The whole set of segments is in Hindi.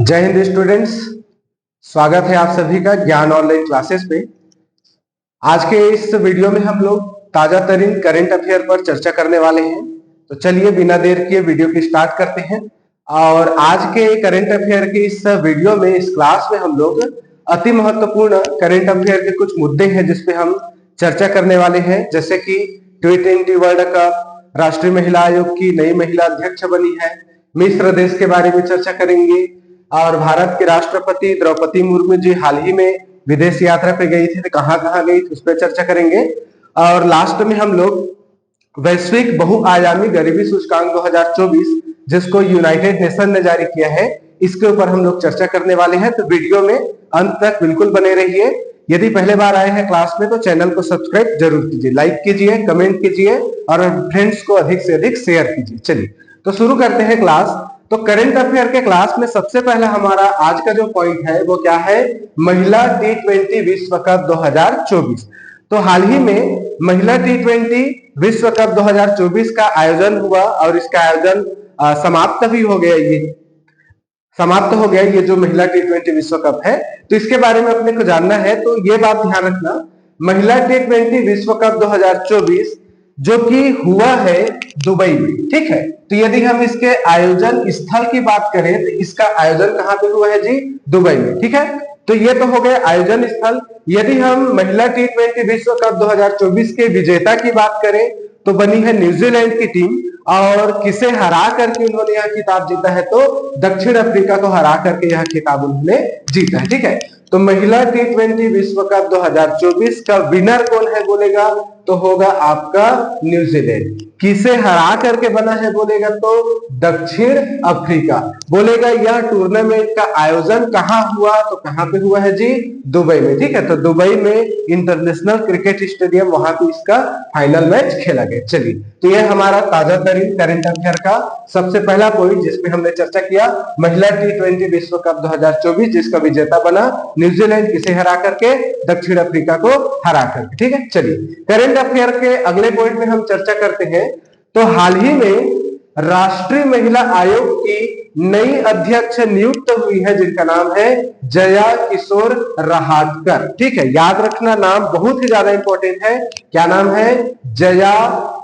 जय हिंद स्टूडेंट्स, स्वागत है आप सभी का ज्ञान ऑनलाइन क्लासेस पे। आज के इस वीडियो में हम लोग ताजा तरीन करंट अफेयर पर चर्चा करने वाले हैं। तो चलिए बिना देर किए वीडियो की स्टार्ट करते हैं। और आज के करंट अफेयर के इस वीडियो में, इस क्लास में हम लोग अति महत्वपूर्ण करंट अफेयर के कुछ मुद्दे हैं जिसपे हम चर्चा करने वाले हैं, जैसे कि T20 वर्ल्ड कप, राष्ट्रीय महिला आयोग की नई महिला अध्यक्ष बनी है, मिस्र देश के बारे में चर्चा करेंगे, और भारत के राष्ट्रपति द्रौपदी मुर्मू जी हाल ही में विदेश यात्रा पे गई थी, तो कहाँ गई उस पर चर्चा करेंगे। और लास्ट में हम लोग वैश्विक बहुआयामी गरीबी सूचकांक 2024 जिसको यूनाइटेड नेशन ने जारी किया है, इसके ऊपर हम लोग चर्चा करने वाले हैं। तो वीडियो में अंत तक बिल्कुल बने रहिए। यदि पहले बार आए हैं क्लास में तो चैनल को सब्सक्राइब जरूर कीजिए, लाइक कीजिए, कमेंट कीजिए और फ्रेंड्स को अधिक से अधिक शेयर कीजिए। चलिए तो शुरू करते हैं क्लास। तो करंट अफेयर के क्लास में सबसे पहला हमारा आज का जो पॉइंट है वो क्या है, महिला T20 विश्व कप 2024। तो हाल ही में महिला T20 विश्व कप 2024 का आयोजन हुआ और इसका आयोजन समाप्त भी हो गया। ये जो महिला T20 विश्व कप है, तो इसके बारे में अपने को जानना है। तो ये बात ध्यान रखना, महिला T20 विश्व कप 2024 जो कि हुआ है दुबई में, ठीक है। तो यदि हम इसके आयोजन स्थल की बात करें तो इसका आयोजन कहाँ पे हुआ है जी, दुबई में, ठीक है। तो ये तो हो गया आयोजन स्थल। यदि हम महिला T20 विश्व कप 2024 के विजेता की बात करें तो बनी है न्यूजीलैंड की टीम, और किसे हरा करके उन्होंने यह खिताब जीता है, तो दक्षिण अफ्रीका को हरा करके यह खिताब उन्होंने जीता है, ठीक है। तो महिला T20 विश्व कप 2024 का विनर कौन है बोलेगा तो होगा आपका न्यूजीलैंड। किसे हरा करके बना है बोलेगा तो दक्षिण अफ्रीका। बोलेगा यह टूर्नामेंट का आयोजन कहाँ हुआ, तो कहाँ पे हुआ है जी, दुबई में, ठीक है। तो दुबई में इंटरनेशनल क्रिकेट स्टेडियम, वहां पे इसका फाइनल मैच खेला गया। चलिए, तो यह हमारा ताजा तरीन करंट अफेयर का सबसे पहला पॉइंट जिसपे हमने चर्चा किया, महिला T20 विश्व कप 2024 जिसका विजेता बना न्यूजीलैंड, किसे हरा करके, दक्षिण अफ्रीका को हरा करके, ठीक है। चलिए करंट अफेयर के अगले पॉइंट में हम चर्चा करते हैं। तो हाल ही में राष्ट्रीय महिला आयोग की नई अध्यक्ष नियुक्त हुई है जिनका नाम है जया किशोर रहाटकर, ठीक है। याद रखना, नाम बहुत ही ज्यादा इंपॉर्टेंट है। क्या नाम है, जया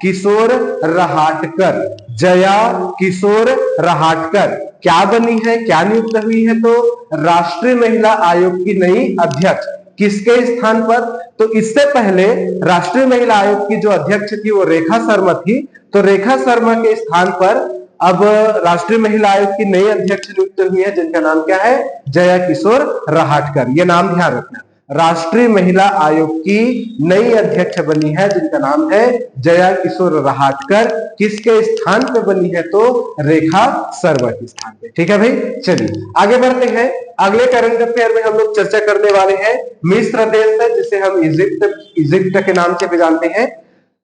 किशोर रहाटकर। जया किशोर रहाटकर क्या बनी है, क्या नियुक्त हुई है, तो राष्ट्रीय महिला आयोग की नई अध्यक्ष। किसके स्थान पर, तो इससे पहले राष्ट्रीय महिला आयोग की जो अध्यक्ष थी वो रेखा शर्मा थी। तो रेखा शर्मा के स्थान पर अब राष्ट्रीय महिला आयोग की नई अध्यक्ष नियुक्त हुई है जिनका नाम क्या है, जया किशोर रहाटकर। ये नाम ध्यान रखना, राष्ट्रीय महिला आयोग की नई अध्यक्ष बनी है जिनका नाम है जया किशोर रहाटकर। किसके स्थान पे बनी है, तो रेखा शर्मा के स्थान पे, ठीक है भाई। चलिए आगे बढ़ते हैं। अगले करंट अफेयर में हम लोग चर्चा करने वाले हैं मिस्र देश है जिसे हम इजिप्ट के नाम से भी जानते हैं।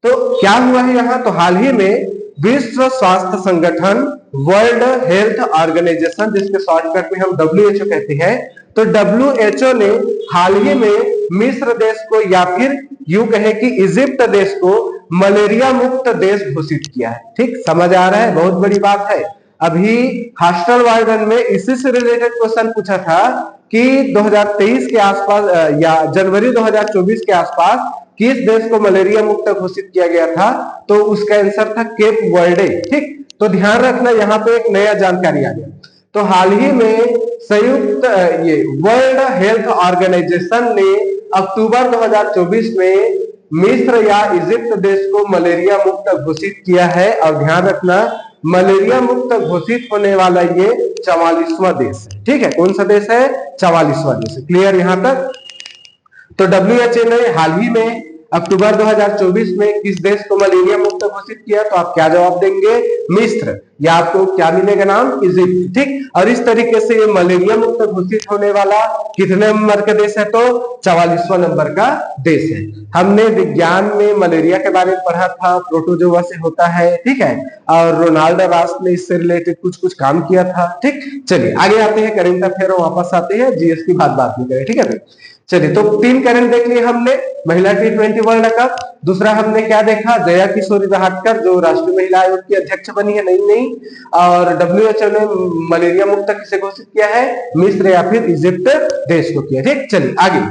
तो क्या हुआ है यहाँ, तो हाल ही में विश्व स्वास्थ्य संगठन, वर्ल्ड हेल्थ ऑर्गेनाइजेशन जिसके शॉर्टकट में हम WHO कहते हैं, तो WHO ने हाल ही में मिस्र देश को, या फिर यूं कहें कि इजिप्ट देश को मलेरिया मुक्त देश घोषित किया है, ठीक। समझ आ रहा है, बहुत बड़ी बात है। अभी हॉस्टल वार्डन में इसी से रिलेटेड क्वेश्चन पूछा था कि 2023 के आसपास या जनवरी 2024 के आसपास किस देश को मलेरिया मुक्त घोषित किया गया था, तो उसका आंसर था केप वर्डे, ठीक। तो ध्यान रखना, यहाँ पे एक नया जानकारी आ गया। तो हाल ही में संयुक्त ये वर्ल्ड हेल्थ ऑर्गेनाइजेशन ने अक्टूबर 2024 में मिस्र या इजिप्ट देश को मलेरिया मुक्त घोषित किया है। और ध्यान रखना, मलेरिया मुक्त घोषित होने वाला ये 44वां देश है, ठीक है। कौन सा देश है, 44वां देश है। क्लियर यहाँ तक। तो WHO ने हाल ही में अक्टूबर 2024 में किस देश को मलेरिया मुक्त घोषित किया, तो आप क्या जवाब देंगे, मिस्र, या आपको क्या मिलेगा नाम, इजिप्ट, ठीक। और इस तरीके से ये मलेरिया मुक्त घोषित होने वाला कितने नंबर का देश है, तो 44वां नंबर का देश है। हमने विज्ञान में मलेरिया के बारे में पढ़ा था, प्रोटोजोआ से होता है, ठीक है। और रोनाल्ड रास ने इससे रिलेटेड कुछ काम किया था, ठीक। चलिए आगे आते हैं, करंट अफेयर वापस आते हैं, GS की बात नहीं करें, ठीक है। चलिए, तो 3 करंट देख लिए हमने, महिला T20 वर्ल्ड कप। दूसरा हमने क्या देखा, जया किशोरी रहाटकर जो राष्ट्रीय महिला आयोग की अध्यक्ष बनी है नई। और WHO ने मलेरिया मुक्त किसे घोषित किया है, मिस्र या फिर इजिप्ट देश को किया। ठीक, चलिए आगे।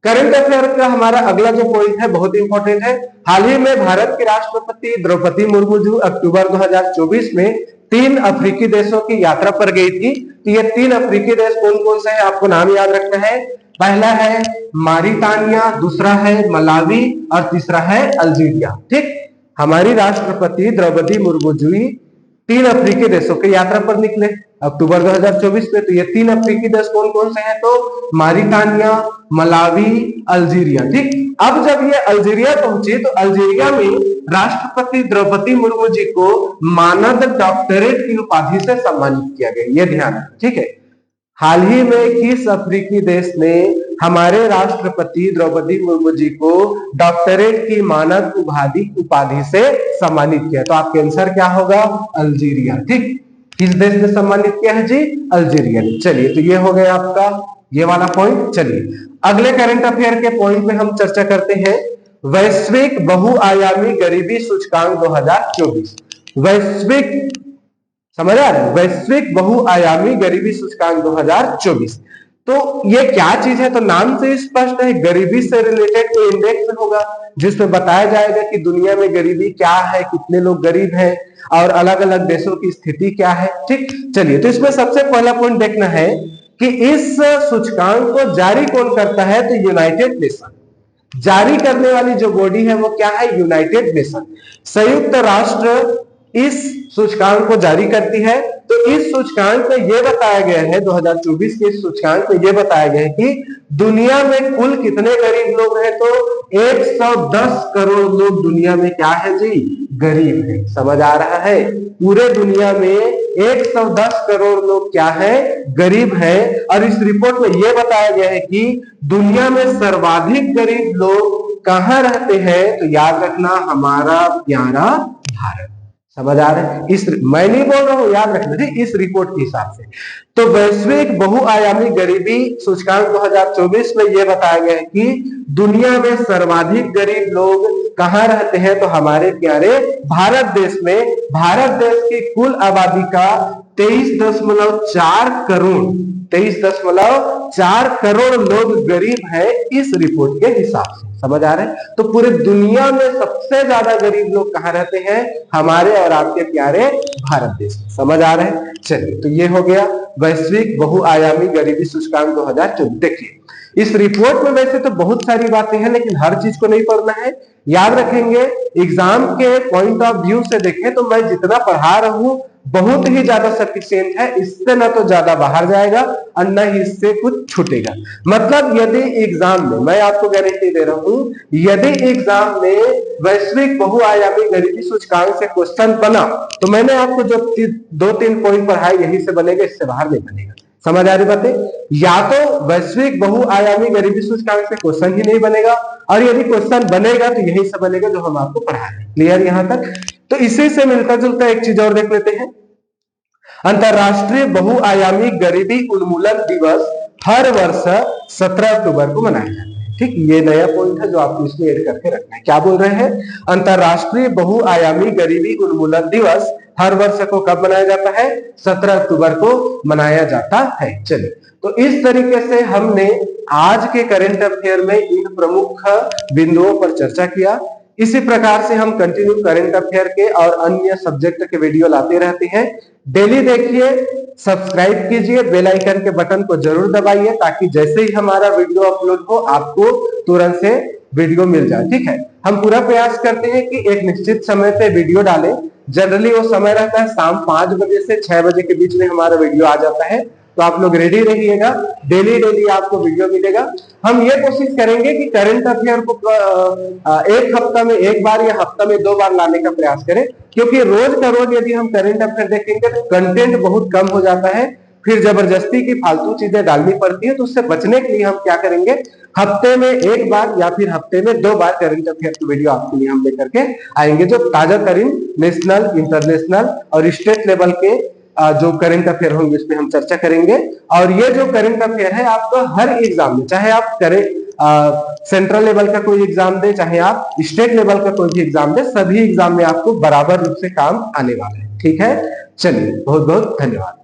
करंट अफेयर का हमारा अगला जो पॉइंट है बहुत इंपॉर्टेंट है। हाल ही में भारत के राष्ट्रपति द्रौपदी मुर्मू जी अक्टूबर 2024 में 3 अफ्रीकी देशों की यात्रा पर गई थी। तो ये 3 अफ्रीकी देश कौन कौन से हैं, आपको नाम याद रखना है। पहला है मारिटानिया, दूसरा है मलावी और तीसरा है अल्जीरिया। ठीक, हमारी राष्ट्रपति द्रौपदी मुर्मू जी 3 अफ्रीकी देशों की यात्रा पर निकले अक्टूबर 2024 में। तो ये 3 अफ्रीकी देश कौन कौन से हैं, तो मारिटानिया, मलावी, अल्जीरिया। ठीक, अब जब ये अल्जीरिया पहुंचे तो अल्जीरिया में राष्ट्रपति द्रौपदी मुर्मू जी को मानद डॉक्टरेट की उपाधि से सम्मानित किया गया, ये ध्यान रखें। ठीक है, हाल ही में किस अफ्रीकी देश ने हमारे राष्ट्रपति द्रौपदी मुर्मू जी को डॉक्टरेट की मानद उपाधि से सम्मानित किया, तो आपका आंसर क्या होगा, अल्जीरिया। ठीक, किस देश ने सम्मानित किया है जी, अल्जीरिया ने। चलिए, तो ये हो गया आपका ये वाला पॉइंट। चलिए अगले करंट अफेयर के पॉइंट में हम चर्चा करते हैं, वैश्विक बहुआयामी गरीबी सूचकांक 2024। वैश्विक, समझ आ रहा है, वैश्विक बहुआयामी गरीबी सूचकांक 2024। तो ये क्या चीज है, तो नाम से स्पष्ट है, गरीबी से रिलेटेड कोई इंडेक्स होगा जिसमें बताया जाएगा कि दुनिया में गरीबी क्या है, कितने लोग गरीब हैं और अलग अलग देशों की स्थिति क्या है। ठीक, चलिए, तो इसमें सबसे पहला पॉइंट देखना है कि इस सूचकांक को जारी कौन करता है, तो यूनाइटेड नेशन। जारी करने वाली जो बॉडी है वो क्या है, यूनाइटेड नेशन, संयुक्त राष्ट्र इस सूचकांक को जारी करती है। तो इस सूचकांक में यह बताया गया है, 2024 के इस सूचकांक में यह बताया गया है कि दुनिया में कुल कितने गरीब लोग हैं, तो 110 करोड़ लोग दुनिया में क्या है जी, गरीब है। समझ आ रहा है, पूरे दुनिया में 110 करोड़ लोग क्या है, गरीब है। और इस रिपोर्ट में यह बताया गया है कि दुनिया में सर्वाधिक गरीब लोग कहां रहते हैं, तो याद रखना हमारा प्यारा भारत। समझ आ रहा है, इस मैं नहीं बोल रहा हूं, याद रखना जी, इस रिपोर्ट के हिसाब से। तो वैश्विक बहुआयामी गरीबी सूचकांक 2024 में यह बताया गया है कि दुनिया में सर्वाधिक गरीब लोग कहां रहते हैं, तो हमारे प्यारे भारत देश में। भारत देश की कुल आबादी का 23.4 करोड़ 23.4 करोड़ लोग गरीब है इस रिपोर्ट के हिसाब से। समझ आ रहा है, तो पूरे दुनिया में सबसे ज्यादा गरीब लोग कहां रहते हैं, हमारे और आपके प्यारे भारत देश में। समझ आ रहा है, चलिए, तो ये हो गया वैश्विक बहुआयामी गरीबी सूचकांक 2024। देखिए, इस रिपोर्ट में वैसे तो बहुत सारी बातें हैं, लेकिन हर चीज को नहीं पढ़ना है, याद रखेंगे। एग्जाम के पॉइंट ऑफ व्यू से देखें तो मैं जितना पढ़ा रहा हूं बहुत ही ज्यादा सफिशिएंट है, इससे ना तो ज्यादा बाहर जाएगा और न ही इससे कुछ छूटेगा। मतलब यदि एग्जाम में, मैं आपको गारंटी दे रहा हूं, यदि एग्जाम में वैश्विक बहुआयामी गरीबी सूचकांक से क्वेश्चन बना, तो मैंने आपको जो 2-3 पॉइंट पढ़ाए यही से बनेगा, इससे बाहर नहीं बनेगा। समझ आ रही बातें, या तो वैश्विक बहुआयामी गरीबी सूचकांक से क्वेश्चन ही नहीं बनेगा, और यदि क्वेश्चन बनेगा तो यही से बनेगा जो हम आपको पढ़ाए। क्लियर यहां तक? तो इसी से मिलता जुलता एक चीज और देख लेते हैं। अंतरराष्ट्रीय बहुआयामी गरीबी उन्मूलन दिवस हर वर्ष 17 अक्टूबर को मनाया जाता है। ठीक, ये नया पॉइंट है जो आपको इसमें ऐड करके रखना है। क्या बोल रहे हैं, अंतरराष्ट्रीय बहुआयामी गरीबी उन्मूलन दिवस हर वर्ष को कब मनाया जाता है, 17 अक्टूबर को मनाया जाता है। चलिए, तो इस तरीके से हमने आज के करंट अफेयर में इन प्रमुख बिंदुओं पर चर्चा किया। इसी प्रकार से हम कंटिन्यू करंट अफेयर के और अन्य सब्जेक्ट के वीडियो लाते रहते हैं। डेली देखिए, सब्सक्राइब कीजिए, बेल आइकन के बटन को जरूर दबाइए ताकि जैसे ही हमारा वीडियो अपलोड हो आपको तुरंत से वीडियो मिल जाए। ठीक है, हम पूरा प्रयास करते हैं कि एक निश्चित समय पे वीडियो डालें। जनरली वो समय रहता है शाम 5 बजे से 6 बजे के बीच में हमारा वीडियो आ जाता है, तो आप लोग रेडी रहिएगा, डेली आपको वीडियो मिलेगा। हम ये कोशिश करेंगे कि करंट अफेयर को एक हफ्ता में एक बार या हफ्ता में 2 बार लाने का प्रयास करें, क्योंकि रोज का रोज यदि हम करंट अफेयर देखेंगे तो कंटेंट बहुत कम हो जाता है, फिर जबरदस्ती की फालतू चीजें डालनी पड़ती है। तो उससे बचने के लिए हम क्या करेंगे, हफ्ते में 1 बार या फिर हफ्ते में 2 बार करंट अफेयर की वीडियो आपके लिए हम लेकर के आएंगे, जो ताजा तरीन नेशनल, इंटरनेशनल और स्टेट लेवल के जो करंट अफेयर होंगे उस पर हम चर्चा करेंगे। और ये जो करंट अफेयर है आपको हर एग्जाम में, चाहे आप सेंट्रल लेवल का कोई एग्जाम दे, चाहे आप स्टेट लेवल का कोई भी एग्जाम दे, सभी एग्जाम में आपको बराबर रूप से काम आने वाला है। ठीक है, चलिए बहुत बहुत धन्यवाद।